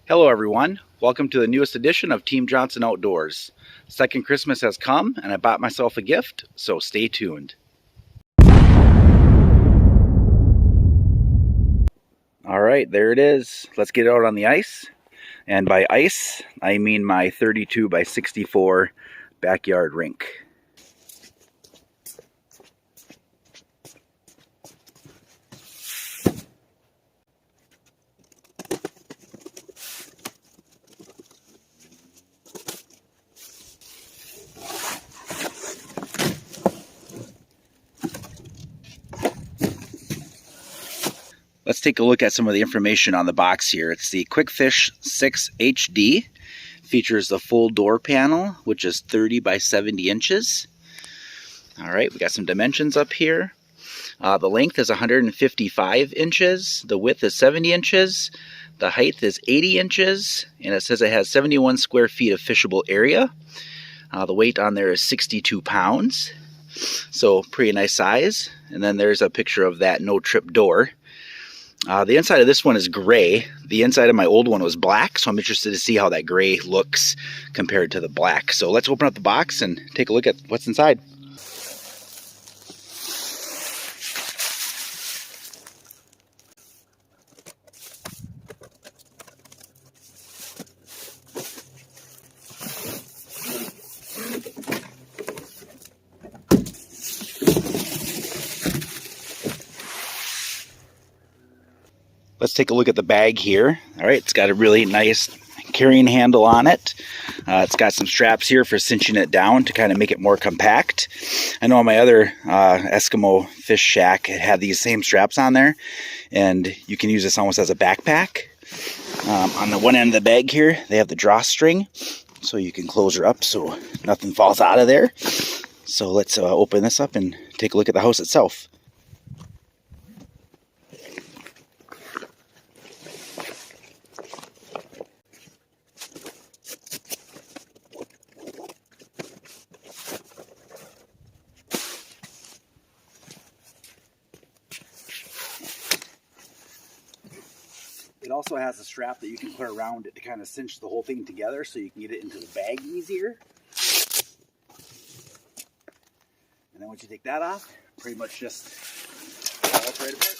Hello everyone, welcome to the newest edition of Team Johnson Outdoors. Second Christmas has come and I bought myself a gift, so stay tuned. Alright, there it is. Let's get out on the ice. And by ice, I mean my 32 by 64 backyard rink. Let's take a look at some of the information on the box here. It's the QUICKFISH 6HD. Features the full door panel, which is 30 by 70 inches. Alright, we got some dimensions up here. The length is 155 inches. The width is 70 inches. The height is 80 inches. And it says it has 71 square feet of fishable area. The weight on there is 62 pounds. So pretty nice size. And then there's a picture of that no-trip door. The inside of this one is gray. The inside of my old one was black, so I'm interested to see how that gray looks compared to the black. So let's open up the box and take a look at what's inside. Let's take a look at the bag here. All right, it's got a really nice carrying handle on it. It's got some straps here for cinching it down to kind of make it more compact. I know on my other Eskimo fish shack, it had these same straps on there, and you can use this almost as a backpack. On the one end of the bag here, they have the drawstring, so you can close her up so nothing falls out of there. So let's open this up and take a look at the house itself. It also has a strap that you can put around it to kind of cinch the whole thing together so you can get it into the bag easier. And then once you take that off, pretty much just falls right apart.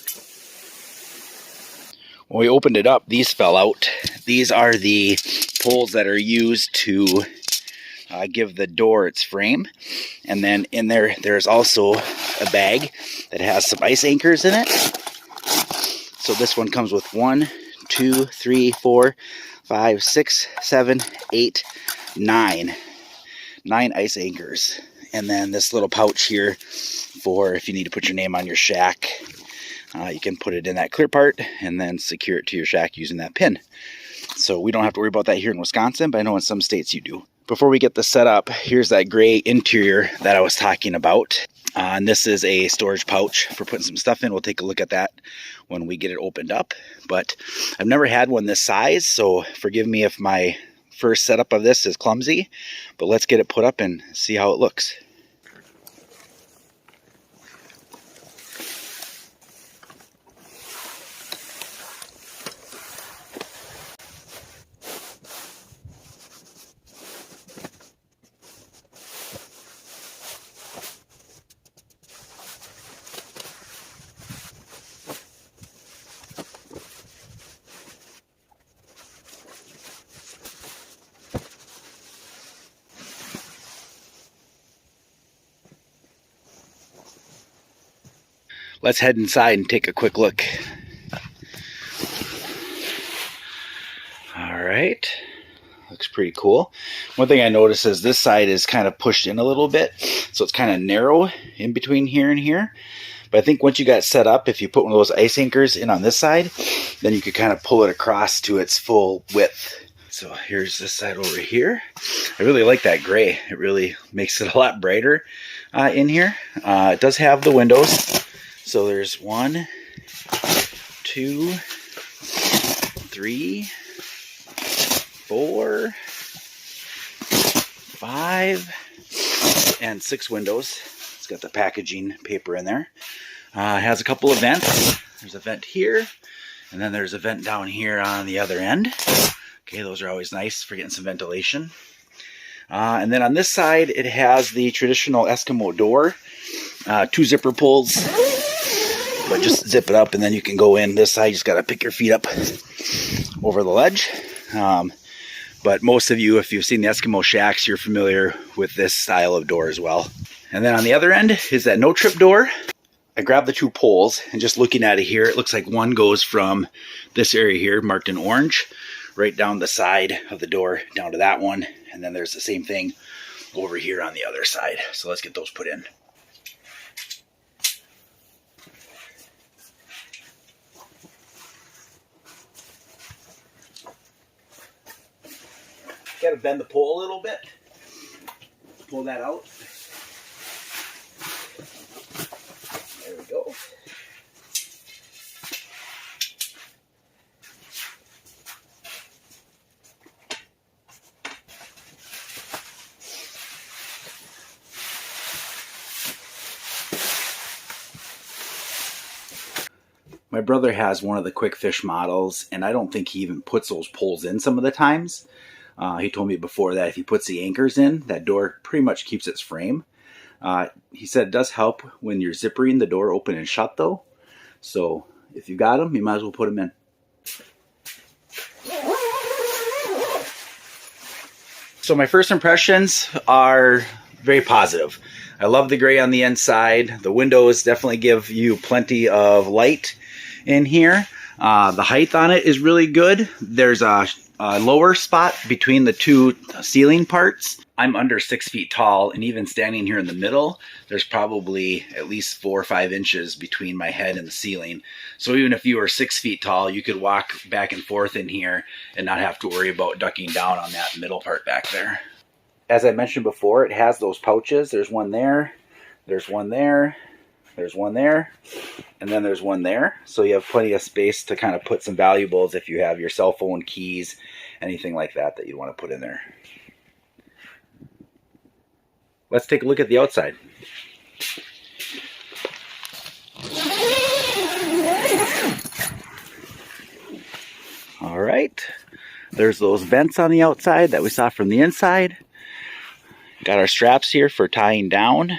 When we opened it up, these fell out. These are the poles that are used to give the door its frame. And then in there, there's also a bag that has some ice anchors in it. So this one comes with 1, 2, 3, 4, 5, 6, 7, 8, 9. 9 ice anchors. And then this little pouch here for if you need to put your name on your shack. You can put it in that clear part and then secure it to your shack using that pin. So we don't have to worry about that here in Wisconsin, but I know in some states you do. Before we get this set up, here's that gray interior that I was talking about. And this is a storage pouch for putting some stuff in. We'll take a look at that when we get it opened up. But I've never had one this size, so forgive me if my first setup of this is clumsy. But let's get it put up and see how it looks. Let's head inside and take a quick look. All right, looks pretty cool. One thing I noticed is this side is kind of pushed in a little bit, so it's kind of narrow in between here and here. But I think once you got it set up, if you put one of those ice anchors in on this side, then you could kind of pull it across to its full width. So here's this side over here. I really like that gray. It really makes it a lot brighter in here. It does have the windows. So there's 1, 2, 3, 4, 5, and 6 windows. It's got the packaging paper in there. It has a couple of vents. There's a vent here, and then there's a vent down here on the other end. Okay, those are always nice for getting some ventilation. And then on this side, it has the traditional Eskimo door. 2 zipper pulls, but just zip it up and then you can go in. This side, you just got to pick your feet up over the ledge. But most of you, if you've seen the Eskimo shacks, you're familiar with this style of door as well. And then on the other end is that no-trip door. I grabbed the 2 poles, and just looking at it here, it looks like one goes from this area here, marked in orange, right down the side of the door, down to that one. And then there's the same thing over here on the other side. So let's get those put in. Got to bend the pole a little bit. Pull that out. There we go. My brother has one of the QUICKFISH models, and I don't think he even puts those poles in some of the times. He told me before that if he puts the anchors in, that door pretty much keeps its frame. He said it does help when you're zippering the door open and shut though. So if you got them, you might as well put them in. So my first impressions are very positive. I love the gray on the inside. The windows definitely give you plenty of light in here. The height on it is really good. There's a lower spot between the 2 ceiling parts. I'm under 6 feet tall, and even standing here in the middle, there's probably at least 4 or 5 inches between my head and the ceiling. So even if you were 6 feet tall, you could walk back and forth in here and not have to worry about ducking down on that middle part back there. As I mentioned before, it has those pouches. There's one there, there's one there, there's one there, and then there's one there. So you have plenty of space to kind of put some valuables if you have your cell phone, keys, anything like that that you want to put in there. Let's take a look at the outside. All right, there's those vents on the outside that we saw from the inside. Got our straps here for tying down.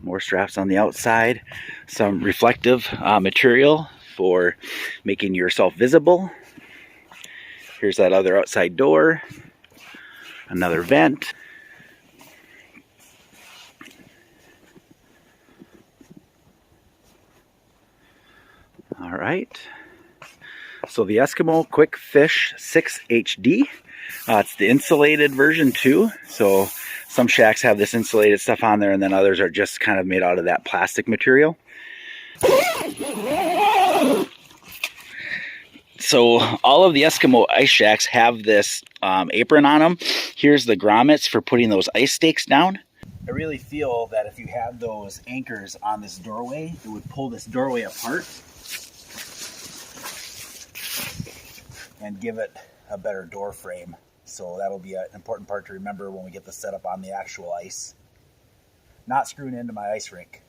More straps on the outside. Some reflective material for making yourself visible. Here's that other outside door. Another vent. All right. So the Eskimo QUICKFISH 6HD. It's the insulated version too. So some shacks have this insulated stuff on there, and then others are just kind of made out of that plastic material. So all of the Eskimo ice shacks have this apron on them. Here's the grommets for putting those ice stakes down. I really feel that if you had those anchors on this doorway, it would pull this doorway apart and give it a better door frame. So that'll be an important part to remember when we get the setup on the actual ice. Not screwing into my ice rink.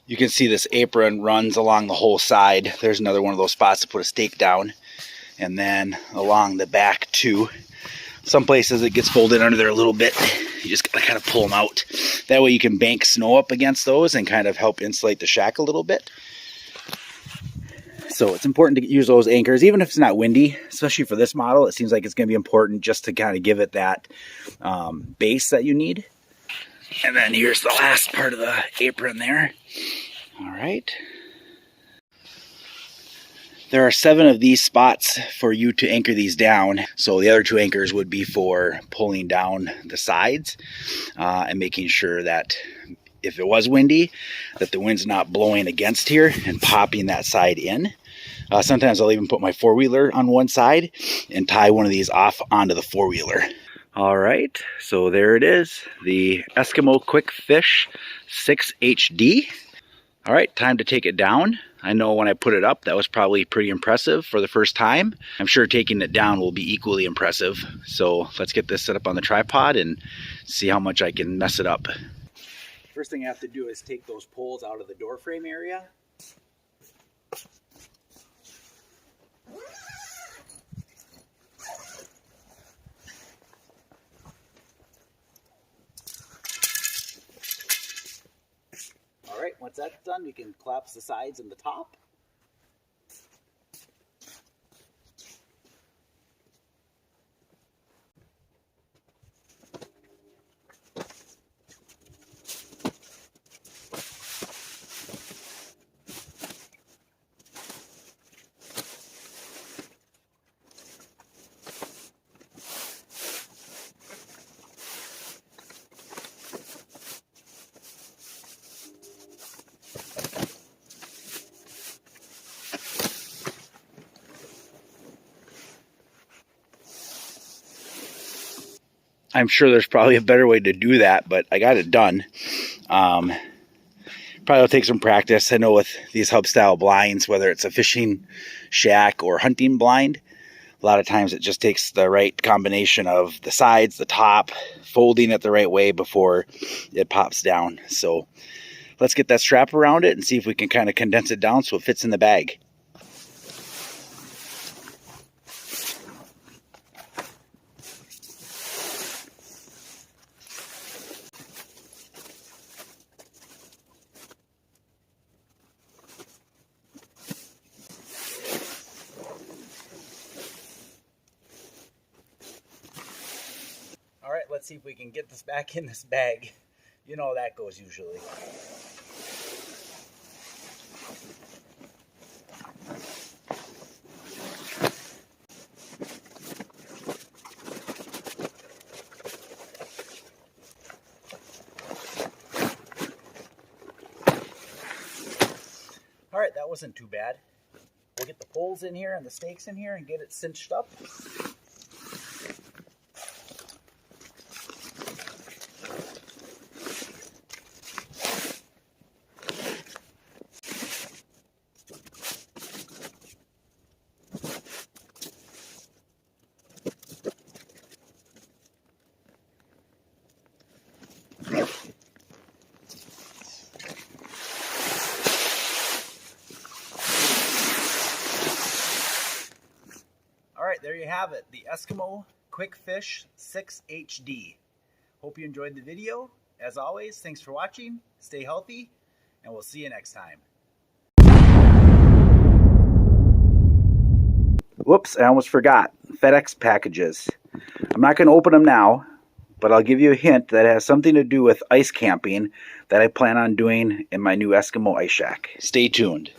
You can see this apron runs along the whole side. There's another one of those spots to put a stake down. And then along the back too. Some places it gets folded under there a little bit. You just gotta kind of pull them out. That way you can bank snow up against those and kind of help insulate the shack a little bit. So it's important to use those anchors, even if it's not windy, especially for this model. It seems like it's going to be important just to kind of give it that base that you need. And then here's the last part of the apron there. All right. There are 7 of these spots for you to anchor these down. So the other 2 anchors would be for pulling down the sides and making sure that if it was windy, that the wind's not blowing against here and popping that side in. Sometimes I'll even put my 4-wheeler on one side and tie one of these off onto the 4-wheeler. All right, so there it is, the Eskimo QUICKFISH 6HD. All right, time to take it down. I know when I put it up, that was probably pretty impressive for the first time. I'm sure taking it down will be equally impressive. So let's get this set up on the tripod and see how much I can mess it up. First thing I have to do is take those poles out of the door frame area. All right, once that's done, we can collapse the sides and the top. I'm sure there's probably a better way to do that, but I got it done. Probably will take some practice. I know with these hub style blinds, whether it's a fishing shack or hunting blind, a lot of times it just takes the right combination of the sides, the top, folding it the right way before it pops down. So let's get that strap around it and see if we can kind of condense it down so it fits in the bag. All right, let's see if we can get this back in this bag. You know how that goes usually. All right, that wasn't too bad. We'll get the poles in here and the stakes in here and get it cinched up. All right, there you have it, the Eskimo QUICKFISH 6HD. Hope you enjoyed the video. As always, thanks for watching, stay healthy, and we'll see you next time. Whoops, I almost forgot. FedEx packages. I'm not going to open them now, but I'll give you a hint that has something to do with ice camping that I plan on doing in my new Eskimo ice shack. Stay tuned.